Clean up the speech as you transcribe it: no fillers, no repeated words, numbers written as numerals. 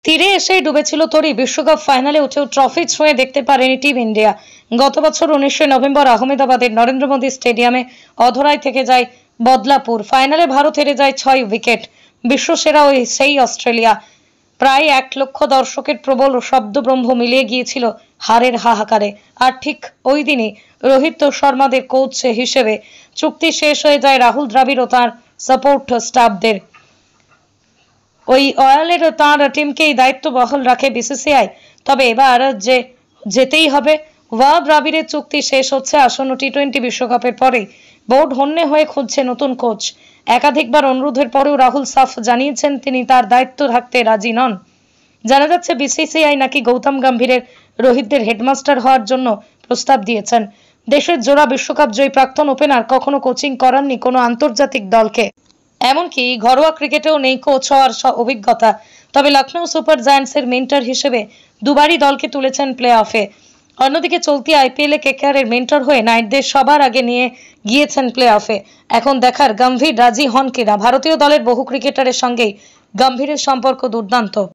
তীরে এসেই ডুবেছিল তরি। বিশ্বকাপ ফাইনালে উঠেও ট্রফি ছুঁয়ে দেখতে পারেনি টিম ইন্ডিয়া। গত বছর 19 নভেম্বর আহমেদাবাদের নরেন্দ্র মোদী স্টেডিয়ামে অধরায় থেকে যায় বদলাপুর। ফাইনালে ভারত হেরে যায় 6 উইকেট। বিশ্বসেরা সেই অস্ট্রেলিয়া। প্রায় 1 লক্ষ দর্শকের প্রবল শব্দব্রহ্ম মিলিয়ে গিয়েছিল হারের হাহাকারে। আর ঠিক ওই দিনই রোহিত শর্মাদের কোচ হিসেবে চুক্তি শেষ হয়ে যায় রাহুল দ্রাবিড় ও তাঁর সাপোর্ট স্টাফদের। ওই অয়ালের তাঁর টিমকেই দায়িত্ব বহাল রাখে বিসিসিআই। তবে এবার যেতেই হবে। দ্রাবিড়ের চুক্তি শেষ হচ্ছে আসন্ন টি-20 বিশ্বকাপের পরে। বোর্ড হন্যে হয়ে খুঁজছে নতুন কোচ। একাধিকবার অনুরোধের পরেও রাহুল সাফ জানিয়েছেন তিনি তার দায়িত্ব থাকতে রাজি নন। জানা যাচ্ছে বিসিসিআই নাকি গৌতম গম্ভীরের রোহিতদের হেডমাস্টার হওয়ার জন্য প্রস্তাব দিয়েছেন। দেশের জোড়া বিশ্বকাপ জয়ী প্রাক্তন ওপেনার কখনো কোচিং করাননি কোনো আন্তর্জাতিক দলকে। এমনকি ঘরোয়া ক্রিকেটেও নেই কোচ হওয়ার অভিজ্ঞতা। তবে লখনৌ সুপার জায়ান্টসের মেন্টর হিসেবে দুবারই দলকে তুলেছেন প্লে অফে। অন্যদিকে চলতি আইপিএলে কেকেআরের মেন্টর হয়ে নাইটদের সবার আগে নিয়ে গিয়েছেন প্লে অফে। এখন দেখার গম্ভীর রাজি হন কিনা। ভারতীয় দলের বহু ক্রিকেটারের সঙ্গেই গম্ভীরের সম্পর্ক দুর্দান্ত।